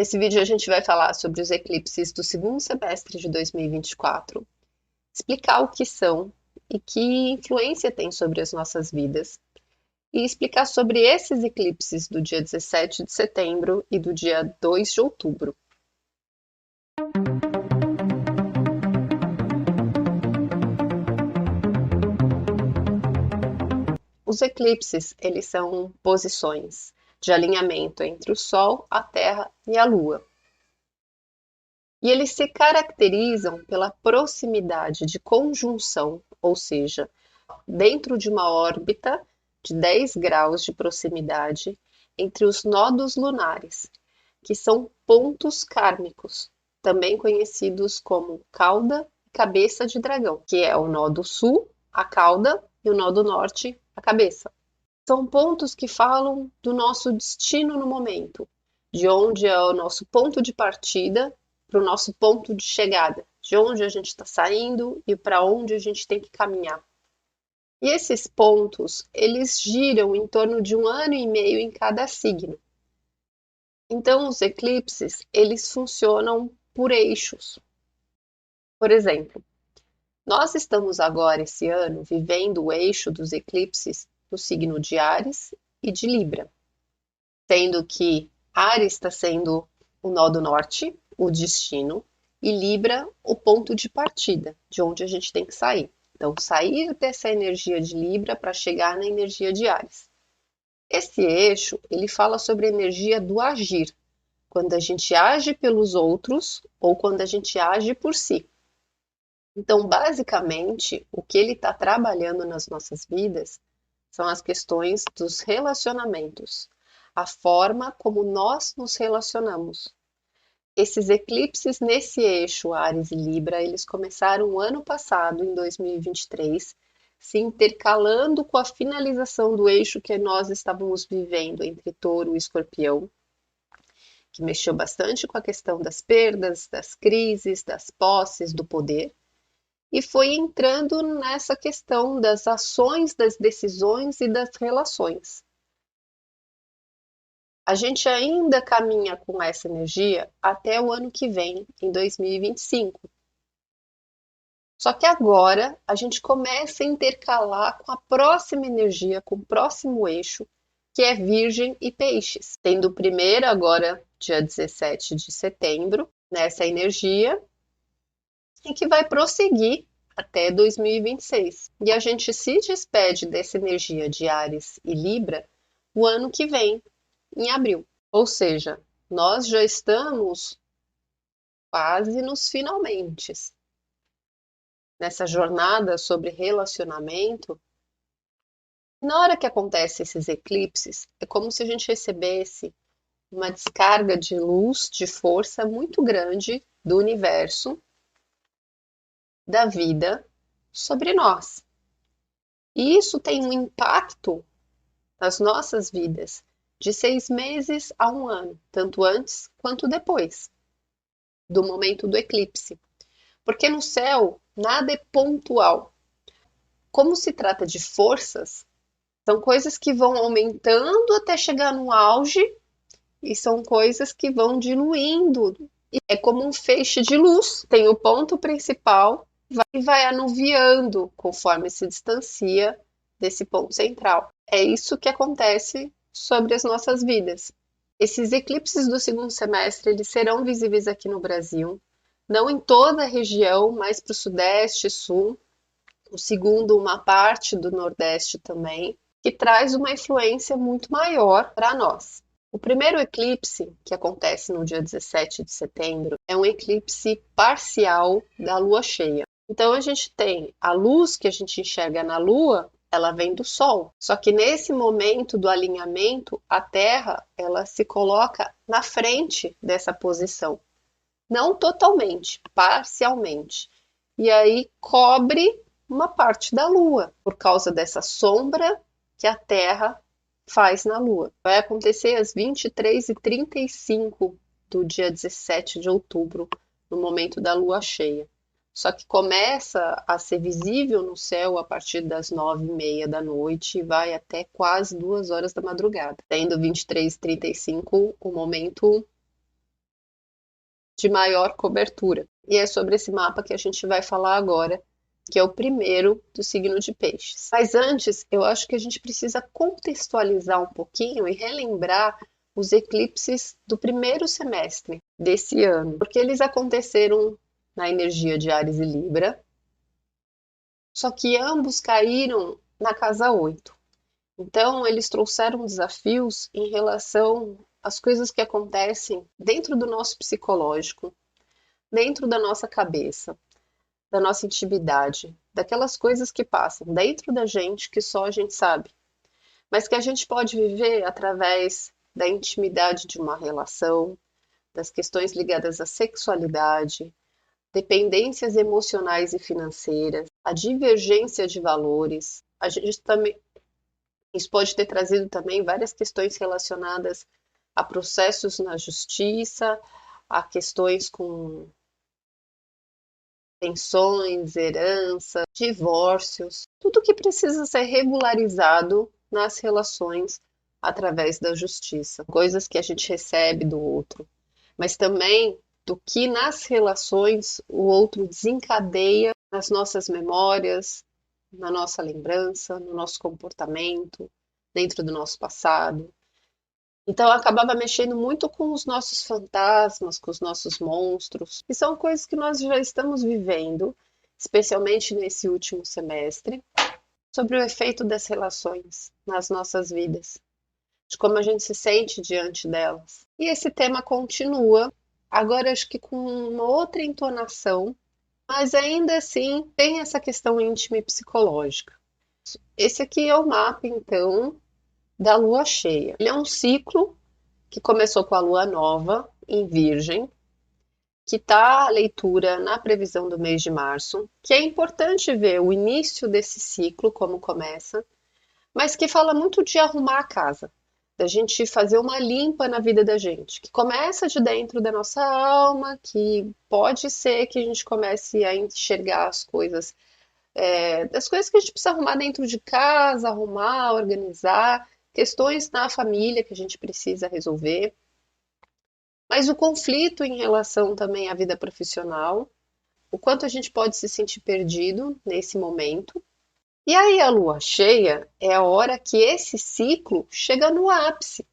Nesse vídeo a gente vai falar sobre os eclipses do segundo semestre de 2024, explicar o que são e que influência tem sobre as nossas vidas, e explicar sobre esses eclipses do dia 17 de setembro e do dia 2 de outubro. Os eclipses, eles são posições de alinhamento entre o Sol, a Terra e a Lua. E eles se caracterizam pela proximidade de conjunção, ou seja, dentro de uma órbita de 10 graus de proximidade entre os nodos lunares, que são pontos kármicos, também conhecidos como cauda e cabeça de dragão, que é o nodo sul, a cauda, e o nodo norte, a cabeça. São pontos que falam do nosso destino no momento, de onde é o nosso ponto de partida para o nosso ponto de chegada, de onde a gente está saindo e para onde a gente tem que caminhar. E esses pontos, eles giram em torno de 1 ano e meio em cada signo. Então, os eclipses, eles funcionam por eixos. Por exemplo, nós estamos agora, esse ano, vivendo o eixo dos eclipses no signo de Áries e de Libra, sendo que Áries está sendo o nodo norte, o destino, e Libra o ponto de partida, de onde a gente tem que sair. Então, sair dessa energia de Libra para chegar na energia de Áries. Esse eixo, ele fala sobre a energia do agir, quando a gente age pelos outros ou quando a gente age por si. Então, basicamente, o que ele está trabalhando nas nossas vidas são as questões dos relacionamentos, a forma como nós nos relacionamos. Esses eclipses nesse eixo Áries e Libra, eles começaram o ano passado, em 2023, se intercalando com a finalização do eixo que nós estávamos vivendo entre Touro e Escorpião, que mexeu bastante com a questão das perdas, das crises, das posses, do poder, e foi entrando nessa questão das ações, das decisões e das relações. A gente ainda caminha com essa energia até o ano que vem, em 2025. Só que agora a gente começa a intercalar com a próxima energia, com o próximo eixo, que é Virgem e Peixes, tendo o primeiro agora, dia 17 de setembro, nessa energia, e que vai prosseguir até 2026. E a gente se despede dessa energia de Áries e Libra o ano que vem, em abril. Ou seja, nós já estamos quase nos finalmente. Nessa jornada sobre relacionamento, na hora que acontecem esses eclipses, é como se a gente recebesse uma descarga de luz, de força muito grande do universo, da vida, sobre nós. E isso tem um impacto nas nossas vidas de 6 meses a 1 ano, tanto antes quanto depois do momento do eclipse. Porque no céu nada é pontual. Como se trata de forças, são coisas que vão aumentando até chegar no auge e são coisas que vão diluindo. É como um feixe de luz, tem o ponto principal e vai anuviando conforme se distancia desse ponto central. É isso que acontece sobre as nossas vidas. Esses eclipses do segundo semestre, eles serão visíveis aqui no Brasil, não em toda a região, mas para o sudeste e sul. O segundo, uma parte do nordeste também, que traz uma influência muito maior para nós. O primeiro eclipse, que acontece no dia 17 de setembro, é um eclipse parcial da lua cheia. Então a gente tem a luz que a gente enxerga na lua, ela vem do sol. Só que nesse momento do alinhamento, a Terra, ela se coloca na frente dessa posição. Não totalmente, parcialmente. E aí cobre uma parte da lua, por causa dessa sombra que a Terra faz na Lua. Vai acontecer às 23h35 do dia 17 de outubro, no momento da Lua cheia. Só que começa a ser visível no céu a partir das 9h30 da noite e vai até quase 2 horas da madrugada, tendo 23h35 o momento de maior cobertura. E é sobre esse mapa que a gente vai falar agora, que é o primeiro do signo de Peixes. Mas antes, eu acho que a gente precisa contextualizar um pouquinho e relembrar os eclipses do primeiro semestre desse ano, porque eles aconteceram na energia de Áries e Libra, só que ambos caíram na casa 8. Então, eles trouxeram desafios em relação às coisas que acontecem dentro do nosso psicológico, dentro da nossa cabeça, da nossa intimidade, daquelas coisas que passam dentro da gente que só a gente sabe, mas que a gente pode viver através da intimidade de uma relação, das questões ligadas à sexualidade, dependências emocionais e financeiras, a divergência de valores. A gente também, isso pode ter trazido também várias questões relacionadas a processos na justiça, a questões com pensões, herança, divórcios, tudo que precisa ser regularizado nas relações através da justiça, coisas que a gente recebe do outro, mas também do que nas relações o outro desencadeia nas nossas memórias, na nossa lembrança, no nosso comportamento, dentro do nosso passado. Então eu acabava mexendo muito com os nossos fantasmas, com os nossos monstros, que são coisas que nós já estamos vivendo, especialmente nesse último semestre, sobre o efeito das relações nas nossas vidas, de como a gente se sente diante delas. E esse tema continua, agora acho que com uma outra entonação, mas ainda assim tem essa questão íntima e psicológica. Esse aqui é o mapa, então, da lua cheia. Ele é um ciclo que começou com a lua nova em Virgem, que está a leitura na previsão do mês de março, que é importante ver o início desse ciclo, como começa, mas que fala muito de arrumar a casa, da gente fazer uma limpa na vida da gente, que começa de dentro da nossa alma, que pode ser que a gente comece a enxergar as coisas, das coisas que a gente precisa arrumar dentro de casa, arrumar, organizar, questões na família que a gente precisa resolver. Mas o conflito em relação também à vida profissional, o quanto a gente pode se sentir perdido nesse momento. E aí a lua cheia é a hora que esse ciclo chega no ápice.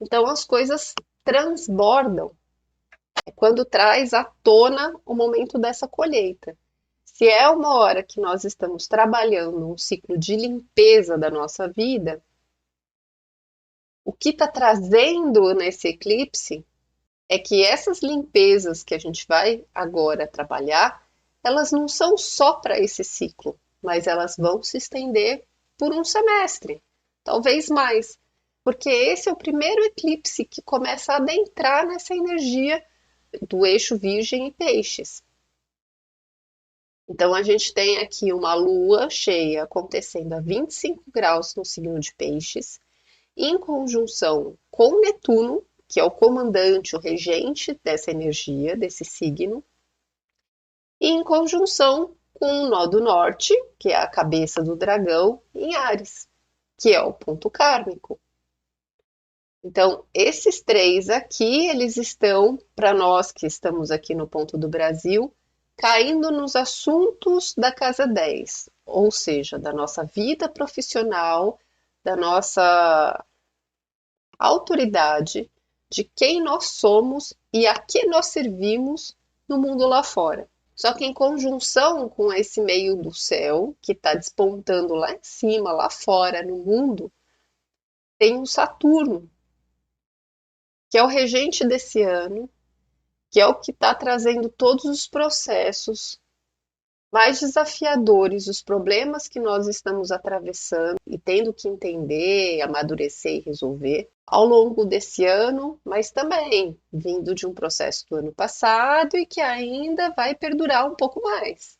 Então as coisas transbordam. É quando traz à tona o momento dessa colheita. Se é uma hora que nós estamos trabalhando um ciclo de limpeza da nossa vida, o que está trazendo nesse eclipse é que essas limpezas que a gente vai agora trabalhar, elas não são só para esse ciclo, mas elas vão se estender por um semestre, talvez mais, porque esse é o primeiro eclipse que começa a adentrar nessa energia do eixo Virgem e Peixes. Então a gente tem aqui uma lua cheia acontecendo a 25 graus no signo de Peixes, em conjunção com Netuno, que é o comandante, o regente dessa energia, desse signo, e em conjunção com o nó do norte, que é a cabeça do dragão, em Áries, que é o ponto kármico. Então, esses três aqui, eles estão, para nós que estamos aqui no ponto do Brasil, caindo nos assuntos da casa 10, ou seja, da nossa vida profissional, da nossa autoridade, de quem nós somos e a que nós servimos no mundo lá fora. Só que em conjunção com esse meio do céu, que está despontando lá em cima, lá fora, no mundo, tem o Saturno, que é o regente desse ano, que é o que está trazendo todos os processos mais desafiadores, os problemas que nós estamos atravessando e tendo que entender, amadurecer e resolver ao longo desse ano, mas também vindo de um processo do ano passado e que ainda vai perdurar um pouco mais.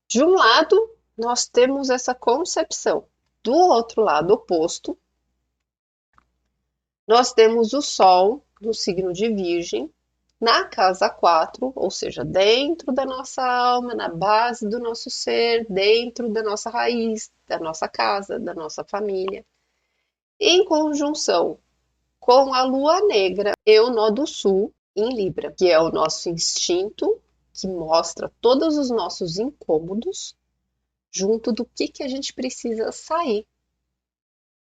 De um lado, nós temos essa concepção, do outro lado oposto, nós temos o Sol no signo de Virgem, na casa 4, ou seja, dentro da nossa alma, na base do nosso ser, dentro da nossa raiz, da nossa casa, da nossa família, em conjunção com a lua negra e o nó do sul, em Libra, que é o nosso instinto, que mostra todos os nossos incômodos, junto do que a gente precisa sair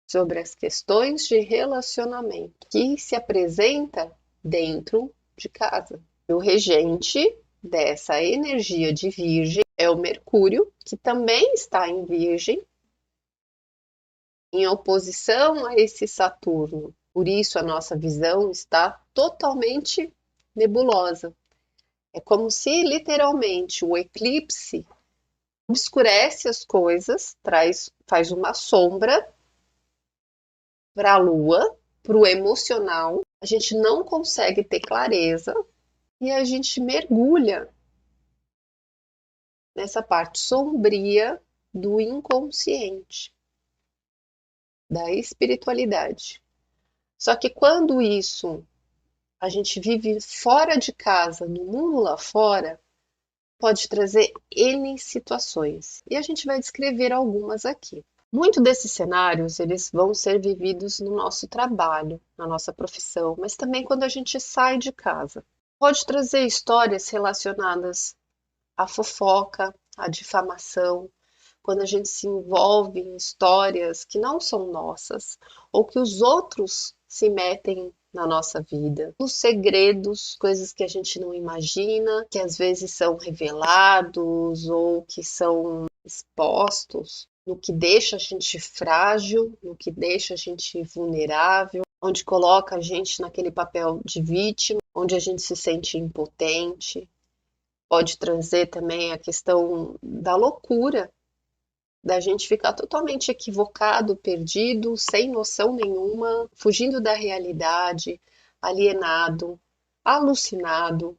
sobre as questões de relacionamento, que se apresenta dentro de casa. O regente dessa energia de Virgem é o Mercúrio, que também está em Virgem, em oposição a esse Saturno. Por isso a nossa visão está totalmente nebulosa. É como se literalmente o eclipse obscurece as coisas, faz uma sombra para a Lua, para o emocional. A gente não consegue ter clareza e a gente mergulha nessa parte sombria do inconsciente, da espiritualidade. Só que quando isso a gente vive fora de casa, no mundo lá fora, pode trazer N situações. E a gente vai descrever algumas aqui. Muitos desses cenários, eles vão ser vividos no nosso trabalho, na nossa profissão, mas também quando a gente sai de casa. Pode trazer histórias relacionadas à fofoca, à difamação, quando a gente se envolve em histórias que não são nossas, ou que os outros se metem na nossa vida, nos segredos, coisas que a gente não imagina, que às vezes são revelados ou que são expostos, no que deixa a gente frágil, no que deixa a gente vulnerável, onde coloca a gente naquele papel de vítima, onde a gente se sente impotente. Pode trazer também a questão da loucura, da gente ficar totalmente equivocado, perdido, sem noção nenhuma, fugindo da realidade, alienado, alucinado,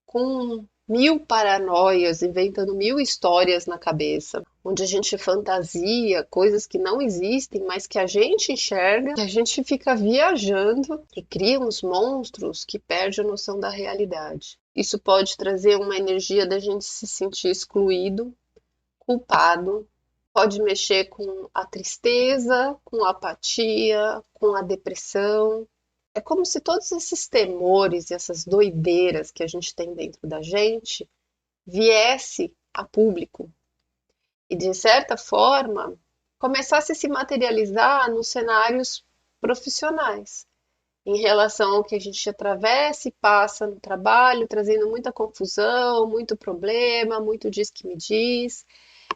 com mil paranoias, inventando mil histórias na cabeça, onde a gente fantasia coisas que não existem, mas que a gente enxerga, que a gente fica viajando e cria uns monstros que perde a noção da realidade. Isso pode trazer uma energia da gente se sentir excluído, culpado, pode mexer com a tristeza, com a apatia, com a depressão. É como se todos esses temores e essas doideiras que a gente tem dentro da gente viesse a público e, de certa forma, começasse a se materializar nos cenários profissionais, em relação ao que a gente atravessa e passa no trabalho, trazendo muita confusão, muito problema, muito diz que me diz.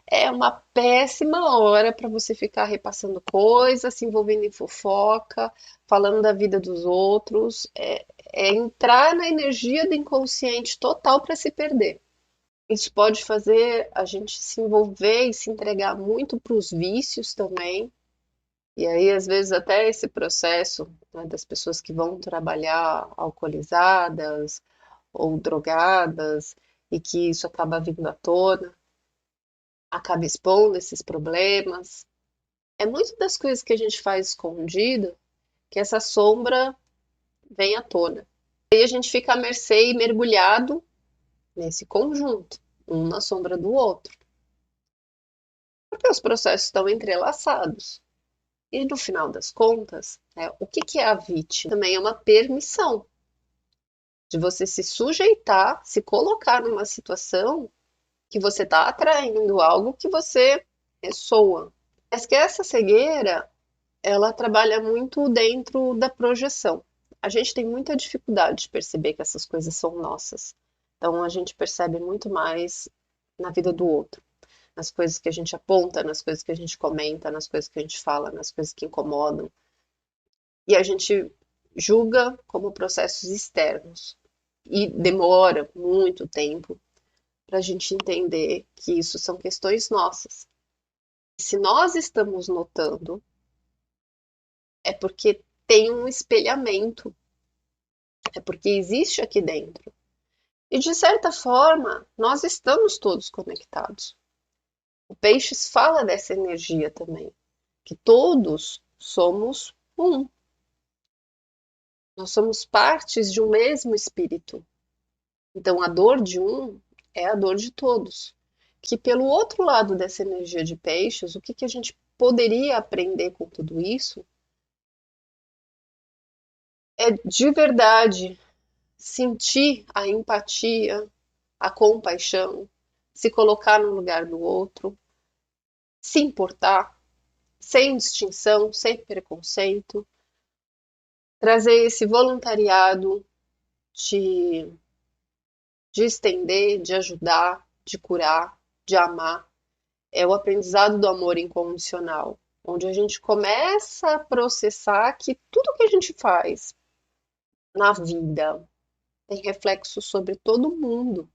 É uma péssima hora para você ficar repassando coisas, se envolvendo em fofoca, falando da vida dos outros. É entrar na energia do inconsciente total para se perder. Isso pode fazer a gente se envolver e se entregar muito para os vícios também. E aí, às vezes, até esse processo, né, das pessoas que vão trabalhar alcoolizadas ou drogadas e que isso acaba vindo à tona, acaba expondo esses problemas. É muito das coisas que a gente faz escondido que essa sombra vem à tona. E a gente fica à mercê e mergulhado nesse conjunto, um na sombra do outro. Porque os processos estão entrelaçados. E no final das contas, o que é a vítima? Também é uma permissão de você se sujeitar, se colocar numa situação que você está atraindo algo que você ressoa. Mas que essa cegueira, ela trabalha muito dentro da projeção. A gente tem muita dificuldade de perceber que essas coisas são nossas. Então a gente percebe muito mais na vida do outro, nas coisas que a gente aponta, nas coisas que a gente comenta, nas coisas que a gente fala, nas coisas que incomodam. E a gente julga como processos externos. E demora muito tempo para a gente entender que isso são questões nossas. E se nós estamos notando, é porque tem um espelhamento, é porque existe aqui dentro. E de certa forma, nós estamos todos conectados. O Peixes fala dessa energia também, que todos somos um. Nós somos partes de um mesmo espírito. Então a dor de um é a dor de todos. Que pelo outro lado dessa energia de Peixes, o que a gente poderia aprender com tudo isso é de verdade sentir a empatia, a compaixão, se colocar no lugar do outro, se importar, sem distinção, sem preconceito, trazer esse voluntariado de, de estender, de ajudar, de curar, de amar. É o aprendizado do amor incondicional, onde a gente começa a processar que tudo que a gente faz na vida tem reflexo sobre todo mundo,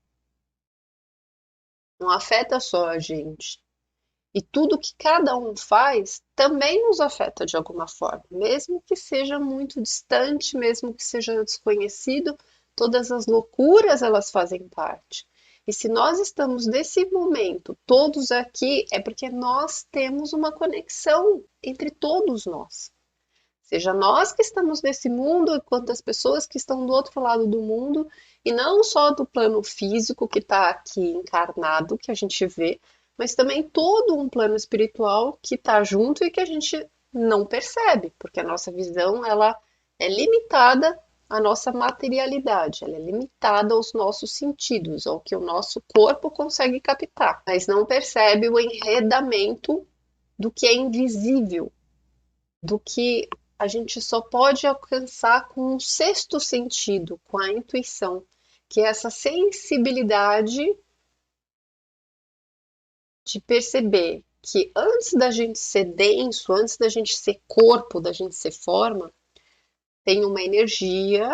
não afeta só a gente. E tudo que cada um faz também nos afeta de alguma forma, mesmo que seja muito distante, mesmo que seja desconhecido, todas as loucuras elas fazem parte. E se nós estamos nesse momento, todos aqui, é porque nós temos uma conexão entre todos nós. Seja nós que estamos nesse mundo, quanto as pessoas que estão do outro lado do mundo, e não só do plano físico que está aqui encarnado, que a gente vê, mas também todo um plano espiritual que está junto e que a gente não percebe, porque a nossa visão ela é limitada à nossa materialidade, ela é limitada aos nossos sentidos, ao que o nosso corpo consegue captar, mas não percebe o enredamento do que é invisível, do que a gente só pode alcançar com um sexto sentido, com a intuição, que é essa sensibilidade de perceber que antes da gente ser denso, antes da gente ser corpo, da gente ser forma, tem uma energia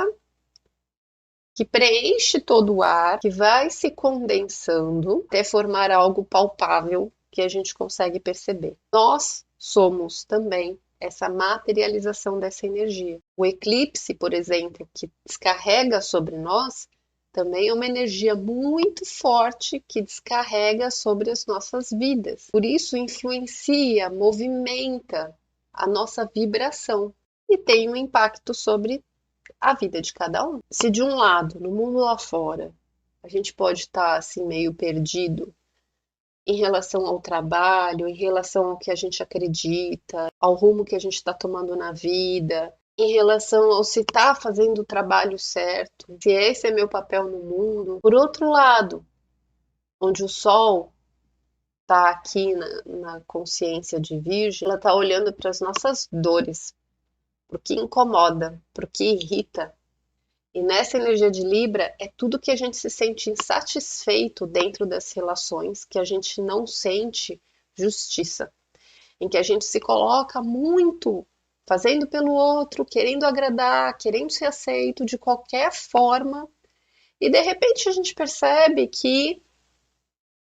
que preenche todo o ar, que vai se condensando até formar algo palpável que a gente consegue perceber. Nós somos também essa materialização dessa energia. O eclipse, por exemplo, que descarrega sobre nós, também é uma energia muito forte que descarrega sobre as nossas vidas. Por isso, influencia, movimenta a nossa vibração e tem um impacto sobre a vida de cada um. Se de um lado, no mundo lá fora, a gente pode estar assim meio perdido em relação ao trabalho, em relação ao que a gente acredita, ao rumo que a gente está tomando na vida, em relação ao se está fazendo o trabalho certo, se esse é meu papel no mundo. Por outro lado, onde o Sol está aqui na consciência de Virgem, ela está olhando para as nossas dores, para o que incomoda, para o que irrita. E nessa energia de Libra é tudo que a gente se sente insatisfeito dentro das relações, que a gente não sente justiça, em que a gente se coloca muito fazendo pelo outro, querendo agradar, querendo ser aceito de qualquer forma, e de repente a gente percebe que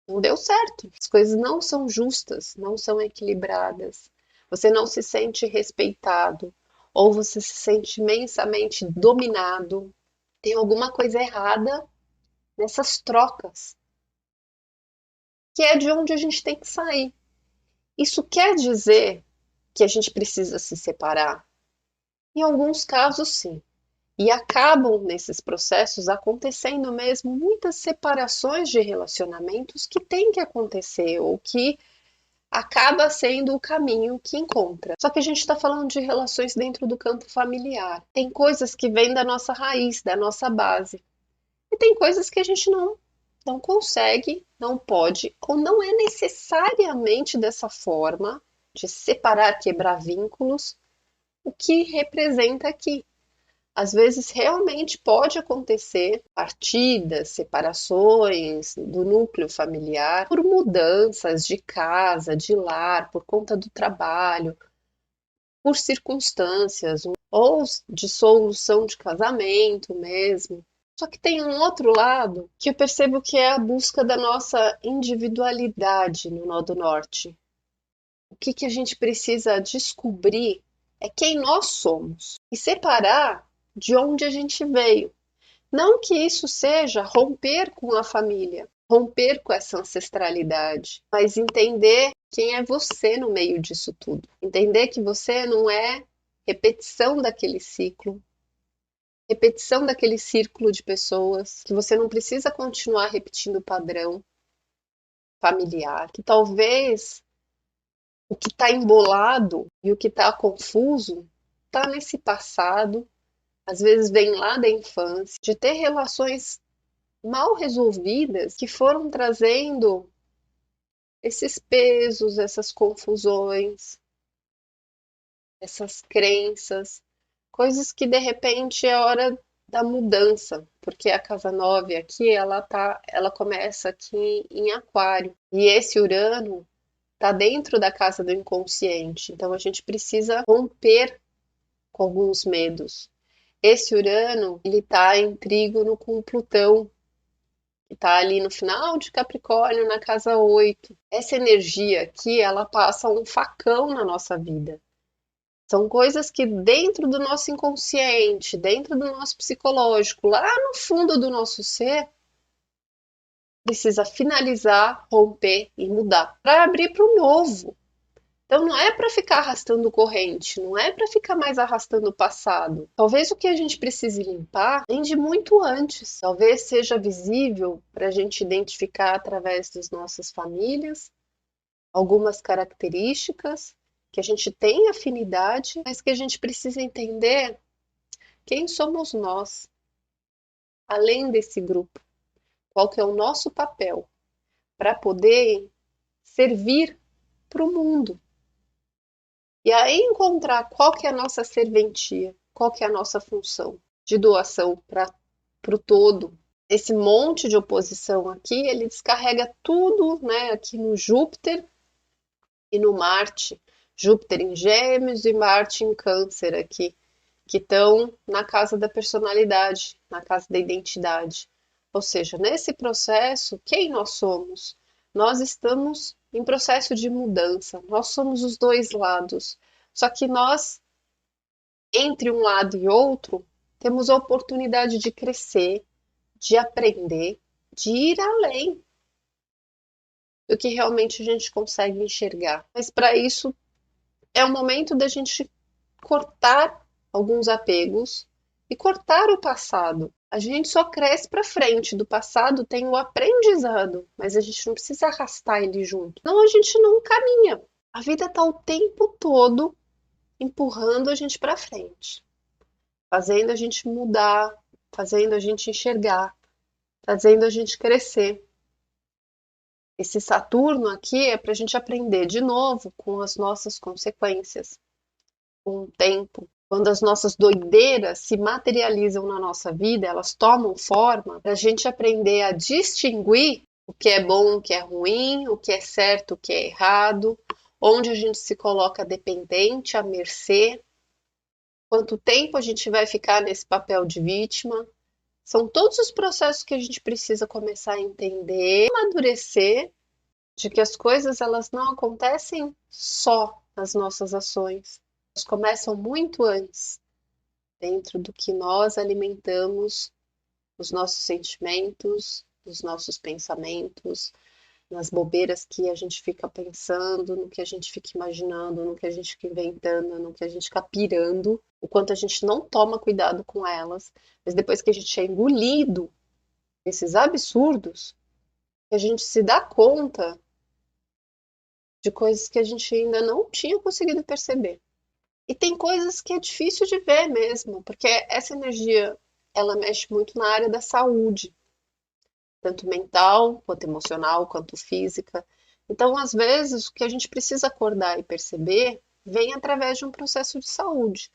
não deu certo, as coisas não são justas, não são equilibradas, você não se sente respeitado, ou você se sente imensamente dominado. Tem alguma coisa errada nessas trocas, que é de onde a gente tem que sair. Isso quer dizer que a gente precisa se separar? Em alguns casos, sim. E acabam nesses processos acontecendo mesmo muitas separações de relacionamentos que tem que acontecer ou que acaba sendo o caminho que encontra. Só que a gente está falando de relações dentro do campo familiar. Tem coisas que vêm da nossa raiz, da nossa base. E tem coisas que a gente não consegue, não pode, ou não é necessariamente dessa forma de separar, quebrar vínculos, o que representa aqui. Às vezes realmente pode acontecer partidas, separações do núcleo familiar por mudanças de casa, de lar, por conta do trabalho, por circunstâncias, ou dissolução de casamento mesmo. Só que tem um outro lado que eu percebo que é a busca da nossa individualidade no Nó do Norte. O que a gente precisa descobrir é quem nós somos e separar de onde a gente veio. Não que isso seja romper com a família, romper com essa ancestralidade, mas entender quem é você no meio disso tudo. Entender que você não é repetição daquele ciclo, repetição daquele círculo de pessoas, que você não precisa continuar repetindo o padrão familiar, que talvez o que está embolado e o que está confuso está nesse passado, às vezes vem lá da infância, de ter relações mal resolvidas que foram trazendo esses pesos, essas confusões, essas crenças, coisas que de repente é hora da mudança, porque a casa 9 aqui, ela começa aqui em Aquário, e esse Urano tá dentro da casa do inconsciente, então a gente precisa romper com alguns medos. Esse Urano, ele tá em trígono com Plutão, que tá ali no final de Capricórnio, na casa 8. Essa energia aqui, ela passa um facão na nossa vida. São coisas que dentro do nosso inconsciente, dentro do nosso psicológico, lá no fundo do nosso ser, precisa finalizar, romper e mudar para abrir para o novo. Então não é para ficar arrastando corrente, não é para ficar mais arrastando o passado. Talvez o que a gente precise limpar vem de muito antes. Talvez seja visível para a gente identificar através das nossas famílias algumas características que a gente tem afinidade, mas que a gente precisa entender quem somos nós, além desse grupo, qual que é o nosso papel para poder servir para o mundo. E aí encontrar qual que é a nossa serventia, qual que é a nossa função de doação para o todo. Esse monte de oposição aqui, ele descarrega tudo, né, aqui no Júpiter e no Marte. Júpiter em Gêmeos e Marte em Câncer aqui, que estão na casa da personalidade, na casa da identidade. Ou seja, nesse processo, quem nós somos? Nós estamos em processo de mudança, nós somos os dois lados. Só que nós, entre um lado e outro, temos a oportunidade de crescer, de aprender, de ir além do que realmente a gente consegue enxergar. Mas para isso é o momento da gente cortar alguns apegos e cortar o passado. A gente só cresce para frente, do passado tem o aprendizado, mas a gente não precisa arrastar ele junto. Não, a gente não caminha. A vida está o tempo todo empurrando a gente para frente, fazendo a gente mudar, fazendo a gente enxergar, fazendo a gente crescer. Esse Saturno aqui é para a gente aprender de novo com as nossas consequências, com o tempo. Quando as nossas doideiras se materializam na nossa vida, elas tomam forma para a gente aprender a distinguir o que é bom, o que é ruim, o que é certo, o que é errado, onde a gente se coloca dependente, à mercê, quanto tempo a gente vai ficar nesse papel de vítima. São todos os processos que a gente precisa começar a entender, amadurecer, de que as coisas elas não acontecem só nas nossas ações. Elas começam muito antes, dentro do que nós alimentamos os nossos sentimentos, os nossos pensamentos, nas bobeiras que a gente fica pensando, no que a gente fica imaginando, no que a gente fica inventando, no que a gente fica pirando, o quanto a gente não toma cuidado com elas, mas depois que a gente é engolido nesses absurdos, a gente se dá conta de coisas que a gente ainda não tinha conseguido perceber. E tem coisas que é difícil de ver mesmo, porque essa energia, ela mexe muito na área da saúde, tanto mental, quanto emocional, quanto física. Então, às vezes, o que a gente precisa acordar e perceber vem através de um processo de saúde.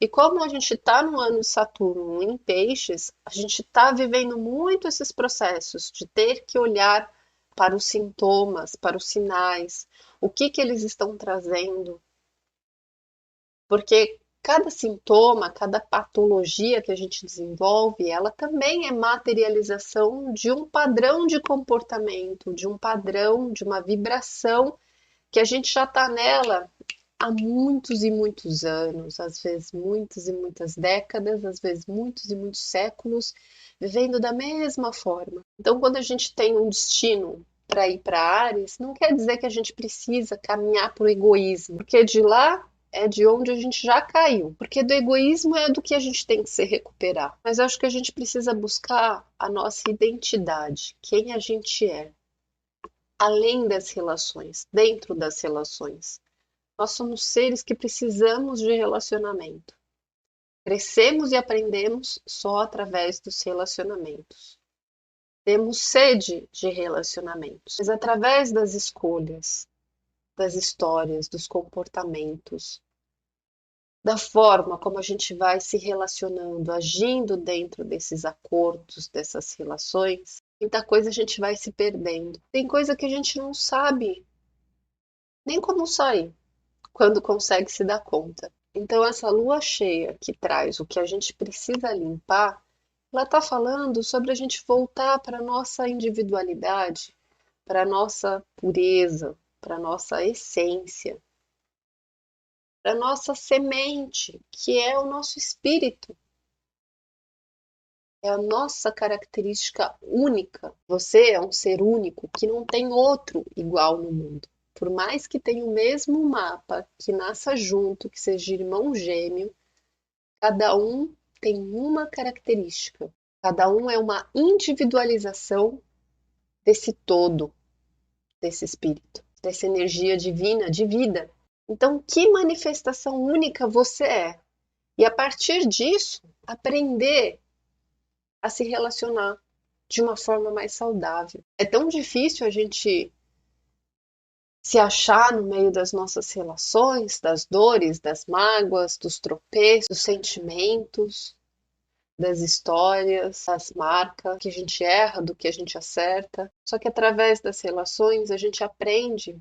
E como a gente está no ano de Saturno em Peixes, a gente está vivendo muito esses processos de ter que olhar para os sintomas, para os sinais, o que eles estão trazendo, porque cada sintoma, cada patologia que a gente desenvolve, ela também é materialização de um padrão de comportamento, de um padrão, de uma vibração que a gente já está nela há muitos e muitos anos, às vezes muitas e muitas décadas, às vezes muitos e muitos séculos, vivendo da mesma forma. Então, quando a gente tem um destino para ir para Áries, não quer dizer que a gente precisa caminhar para o egoísmo, porque de lá é de onde a gente já caiu, porque do egoísmo é do que a gente tem que se recuperar. Mas acho que a gente precisa buscar a nossa identidade, quem a gente é, além das relações, dentro das relações. Nós somos seres que precisamos de relacionamento. Crescemos e aprendemos só através dos relacionamentos. Temos sede de relacionamentos, mas através das escolhas, das histórias, dos comportamentos, da forma como a gente vai se relacionando, agindo dentro desses acordos, dessas relações, muita coisa a gente vai se perdendo. Tem coisa que a gente não sabe nem como sair quando consegue se dar conta. Então, essa lua cheia que traz o que a gente precisa limpar, ela está falando sobre a gente voltar para a nossa individualidade, para a nossa pureza, para a nossa essência, para a nossa semente, que é o nosso espírito. É a nossa característica única. Você é um ser único que não tem outro igual no mundo. Por mais que tenha o mesmo mapa, que nasça junto, que seja irmão gêmeo, cada um tem uma característica. Cada um é uma individualização desse todo, desse espírito, dessa energia divina de vida. Então, que manifestação única você é? E a partir disso, aprender a se relacionar de uma forma mais saudável. É tão difícil a gente se achar no meio das nossas relações, das dores, das mágoas, dos tropeços, dos sentimentos, das histórias, das marcas, que a gente erra, do que a gente acerta. Só que através das relações a gente aprende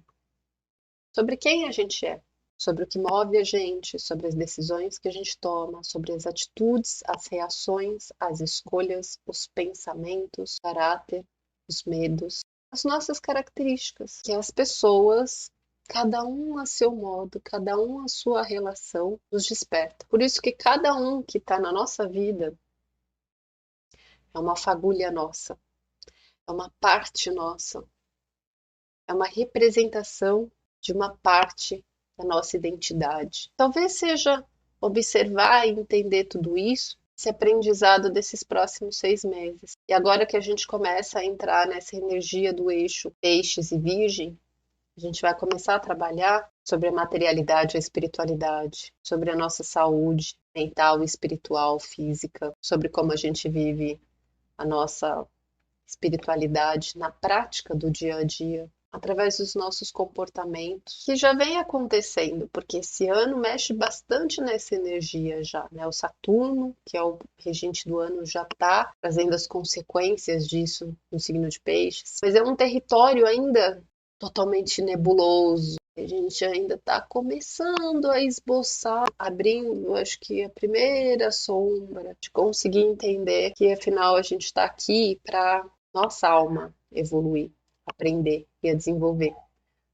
sobre quem a gente é, sobre o que move a gente, sobre as decisões que a gente toma, sobre as atitudes, as reações, as escolhas, os pensamentos, o caráter, os medos, as nossas características, que as pessoas, cada um a seu modo, cada um a sua relação, nos desperta. Por isso que cada um que está na nossa vida é uma fagulha nossa, é uma parte nossa, é uma representação de uma parte da nossa identidade. Talvez seja observar e entender tudo isso, esse aprendizado desses próximos 6 meses. E agora que a gente começa a entrar nessa energia do eixo Peixes e Virgem, a gente vai começar a trabalhar sobre a materialidade e a espiritualidade, sobre a nossa saúde mental, espiritual, física, sobre como a gente vive a nossa espiritualidade na prática do dia a dia, através dos nossos comportamentos, que já vem acontecendo, porque esse ano mexe bastante nessa energia já, né? O Saturno, que é o regente do ano, já está trazendo as consequências disso no signo de Peixes, mas é um território ainda totalmente nebuloso. A gente ainda está começando a esboçar, abrindo, acho que a primeira sombra de conseguir entender que afinal a gente está aqui para nossa alma evoluir, aprender e a desenvolver.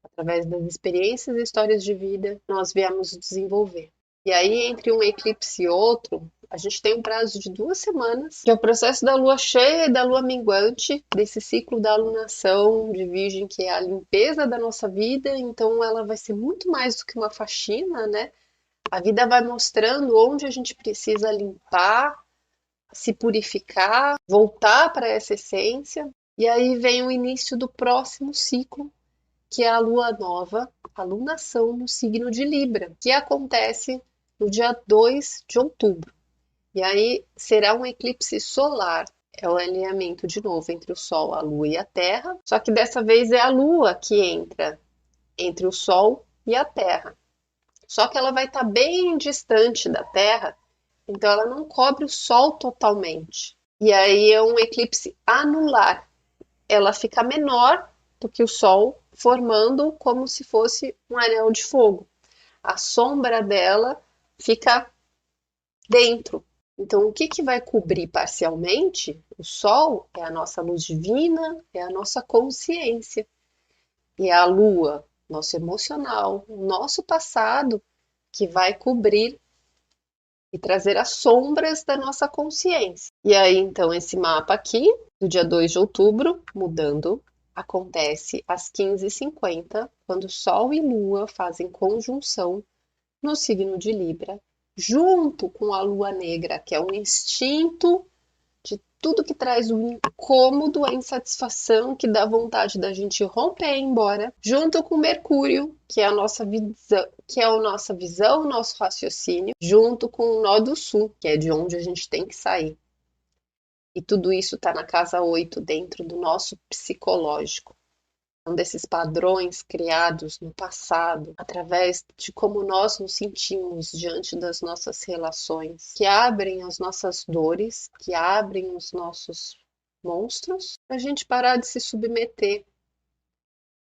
Através das experiências e histórias de vida, nós viemos desenvolver. E aí, entre um eclipse e outro, a gente tem um prazo de 2 semanas, que é o processo da lua cheia e da lua minguante, desse ciclo da alunação de Virgem, que é a limpeza da nossa vida. Então, ela vai ser muito mais do que uma faxina, né? A vida vai mostrando onde a gente precisa limpar, se purificar, voltar para essa essência. E aí vem o início do próximo ciclo, que é a lua nova, a lunação no signo de Libra, que acontece no dia 2 de outubro. E aí será um eclipse solar. É o alinhamento de novo entre o Sol, a Lua e a Terra. Só que dessa vez é a Lua que entra entre o Sol e a Terra. Só que ela vai estar bem distante da Terra, então ela não cobre o Sol totalmente. E aí é um eclipse anular. Ela fica menor do que o Sol, formando como se fosse um anel de fogo. A sombra dela fica dentro. Então, o que que vai cobrir parcialmente? O Sol é a nossa luz divina, é a nossa consciência. E a Lua, nosso emocional, o nosso passado, que vai cobrir e trazer as sombras da nossa consciência. E aí, então, esse mapa aqui, do dia 2 de outubro, mudando, acontece às 15h50, quando Sol e Lua fazem conjunção no signo de Libra, junto com a Lua Negra, que é um instinto de tudo que traz o incômodo, a insatisfação, que dá vontade da gente romper e ir embora, junto com Mercúrio, que é a nossa visão, nosso raciocínio, junto com o nó do sul, que é de onde a gente tem que sair. E tudo isso está na casa 8, dentro do nosso psicológico. São desses padrões criados no passado, através de como nós nos sentimos diante das nossas relações, que abrem as nossas dores, que abrem os nossos monstros, para a gente parar de se submeter,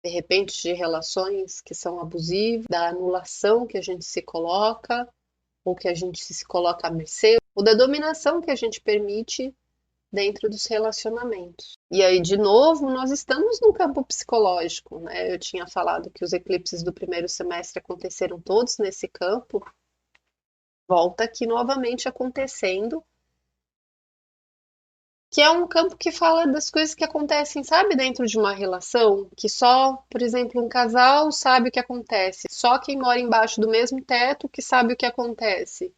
de repente, de relações que são abusivas, da anulação que a gente se coloca, ou que a gente se coloca à mercê, ou da dominação que a gente permite dentro dos relacionamentos. E aí, de novo, nós estamos no campo psicológico, né? Eu tinha falado que os eclipses do primeiro semestre aconteceram todos nesse campo. Volta aqui novamente acontecendo, que é um campo que fala das coisas que acontecem, sabe, dentro de uma relação, que só, por exemplo, um casal sabe o que acontece, só quem mora embaixo do mesmo teto que sabe o que acontece.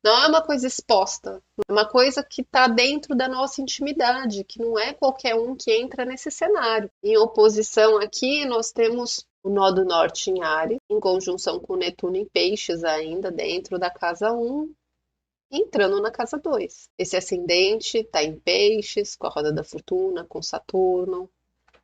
Não é uma coisa exposta, é uma coisa que está dentro da nossa intimidade, que não é qualquer um que entra nesse cenário. Em oposição aqui, nós temos o nó do norte em Áries, em conjunção com Netuno em Peixes ainda, dentro da casa 1, entrando na casa 2. Esse ascendente está em Peixes, com a roda da fortuna, com Saturno.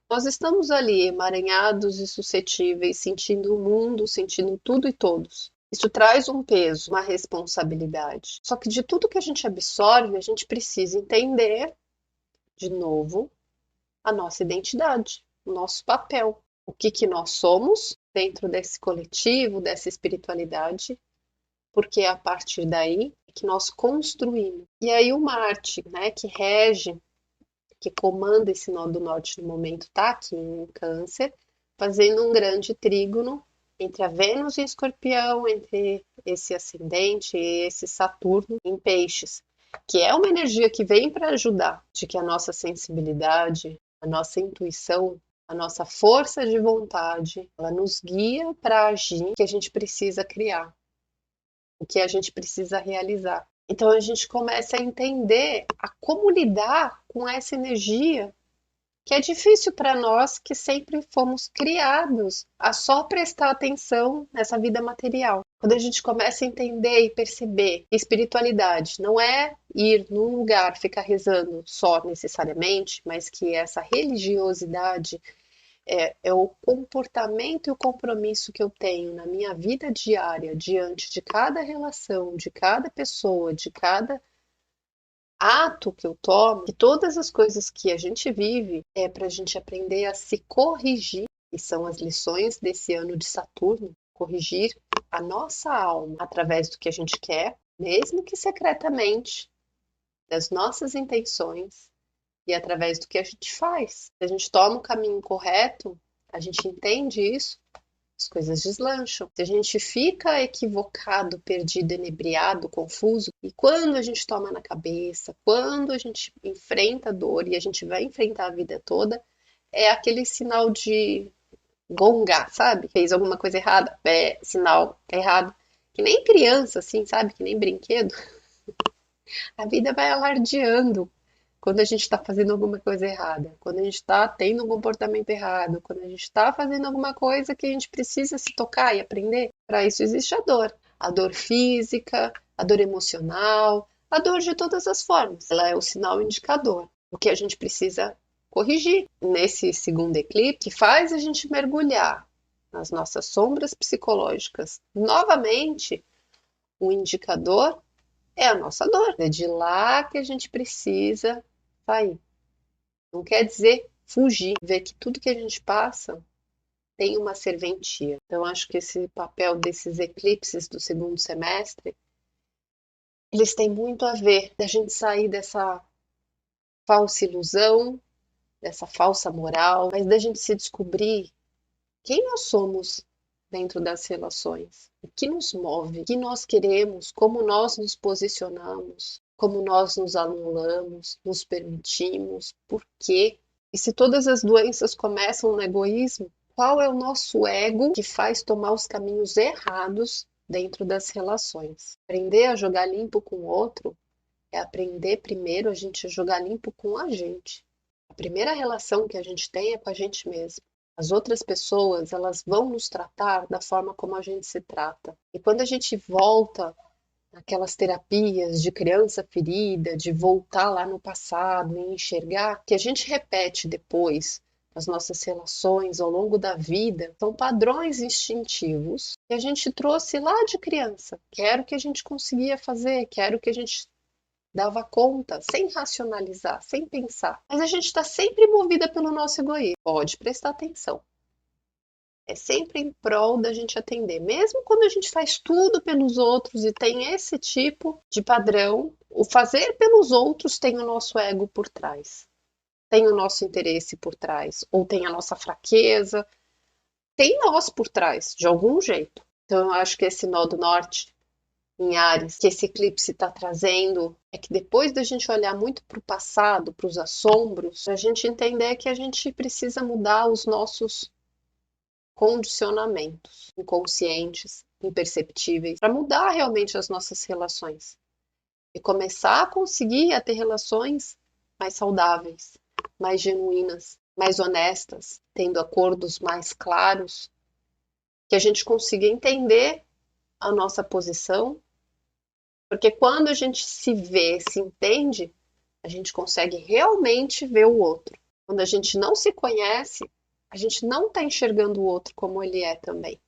Nós estamos ali emaranhados e suscetíveis, sentindo o mundo, sentindo tudo e todos. Isso traz um peso, uma responsabilidade. Só que de tudo que a gente absorve, a gente precisa entender, de novo, a nossa identidade, o nosso papel. O que nós somos dentro desse coletivo, dessa espiritualidade, porque é a partir daí que nós construímos. E aí o Marte, né, que rege, que comanda esse nó do norte no momento, está aqui em Câncer, fazendo um grande trígono entre a Vênus em Escorpião, entre esse ascendente e esse Saturno em Peixes, que é uma energia que vem para ajudar, de que a nossa sensibilidade, a nossa intuição, a nossa força de vontade, ela nos guia para agir o que a gente precisa criar, o que a gente precisa realizar. Então a gente começa a entender a como lidar com essa energia que é difícil para nós que sempre fomos criados a só prestar atenção nessa vida material. Quando a gente começa a entender e perceber que espiritualidade não é ir num lugar, ficar rezando só necessariamente, mas que essa religiosidade é o comportamento e o compromisso que eu tenho na minha vida diária, diante de cada relação, de cada pessoa, de cada ato que eu tomo, que todas as coisas que a gente vive é para a gente aprender a se corrigir, e são as lições desse ano de Saturno, corrigir a nossa alma através do que a gente quer, mesmo que secretamente, das nossas intenções e através do que a gente faz. Se a gente toma o caminho correto, a gente entende isso, as coisas deslancham. Se a gente fica equivocado, perdido, inebriado, confuso, e quando a gente toma na cabeça, quando a gente enfrenta a dor e a gente vai enfrentar a vida toda, é aquele sinal de gongar, sabe? Fez alguma coisa errada, é sinal errado. Que nem criança, assim, sabe? Que nem brinquedo. A vida vai alardeando quando a gente está fazendo alguma coisa errada, quando a gente está tendo um comportamento errado, quando a gente está fazendo alguma coisa que a gente precisa se tocar e aprender. Para isso existe a dor física, a dor emocional, a dor de todas as formas. Ela é o sinal indicador, o que a gente precisa corrigir nesse segundo eclipse, que faz a gente mergulhar nas nossas sombras psicológicas. Novamente, o indicador é a nossa dor. É de lá que a gente precisa sair. Não quer dizer fugir, ver que tudo que a gente passa tem uma serventia. Então, acho que esse papel desses eclipses do segundo semestre, eles têm muito a ver da gente sair dessa falsa ilusão, dessa falsa moral, mas da gente se descobrir quem nós somos dentro das relações, o que nos move, o que nós queremos, como nós nos posicionamos, como nós nos anulamos, nos permitimos, por quê? E se todas as doenças começam no egoísmo, qual é o nosso ego que faz tomar os caminhos errados dentro das relações? Aprender a jogar limpo com o outro é aprender primeiro a gente jogar limpo com a gente. A primeira relação que a gente tem é com a gente mesmo. As outras pessoas, elas vão nos tratar da forma como a gente se trata. E quando a gente volta aquelas terapias de criança ferida, de voltar lá no passado e enxergar que a gente repete depois as nossas relações ao longo da vida, são padrões instintivos que a gente trouxe lá de criança. Quero que a gente conseguia fazer, quero que a gente dava conta, sem racionalizar, sem pensar. Mas a gente está sempre movida pelo nosso egoísmo. Pode prestar atenção. É sempre em prol da gente atender. Mesmo quando a gente faz tudo pelos outros e tem esse tipo de padrão, o fazer pelos outros tem o nosso ego por trás. Tem o nosso interesse por trás. Ou tem a nossa fraqueza. Tem nós por trás, de algum jeito. Então eu acho que esse nó do norte em Áries, que esse eclipse está trazendo, é que depois da gente olhar muito para o passado, para os assombros, a gente entender que a gente precisa mudar os nossos condicionamentos inconscientes, imperceptíveis, para mudar realmente as nossas relações e começar a conseguir a ter relações mais saudáveis, mais genuínas, mais honestas, tendo acordos mais claros, que a gente consiga entender a nossa posição, porque quando a gente se vê, se entende, a gente consegue realmente ver o outro. Quando a gente não se conhece, a gente não está enxergando o outro como ele é também.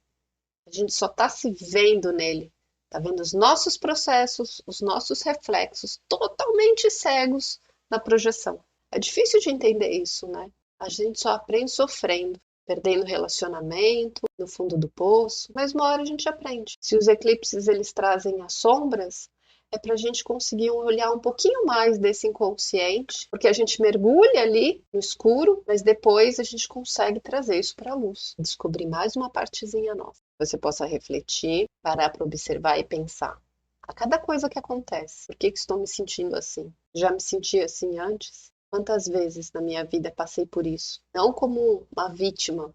A gente só está se vendo nele. Está vendo os nossos processos, os nossos reflexos totalmente cegos na projeção. É difícil de entender isso, né? A gente só aprende sofrendo, perdendo relacionamento, no fundo do poço, mas uma hora a gente aprende. Se os eclipses eles trazem as sombras, é para a gente conseguir olhar um pouquinho mais desse inconsciente, porque a gente mergulha ali no escuro, mas depois a gente consegue trazer isso para a luz, descobrir mais uma partezinha nossa. Você possa refletir, parar para observar e pensar. A cada coisa que acontece, por que estou me sentindo assim? Já me senti assim antes? Quantas vezes na minha vida passei por isso? Não como uma vítima,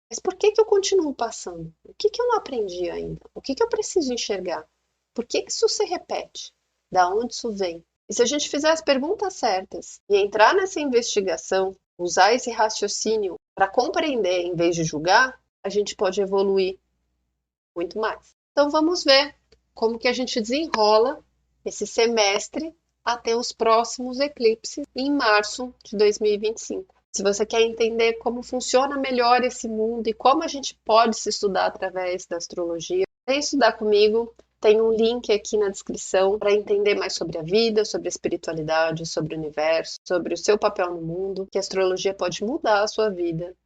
mas por que eu continuo passando? O que eu não aprendi ainda? O que eu preciso enxergar? Por que isso se repete? Da onde isso vem? E se a gente fizer as perguntas certas e entrar nessa investigação, usar esse raciocínio para compreender em vez de julgar, a gente pode evoluir muito mais. Então vamos ver como que a gente desenrola esse semestre até os próximos eclipses em março de 2025. Se você quer entender como funciona melhor esse mundo e como a gente pode se estudar através da astrologia, vem estudar comigo. Tem um link aqui na descrição para entender mais sobre a vida, sobre a espiritualidade, sobre o universo, sobre o seu papel no mundo, que a astrologia pode mudar a sua vida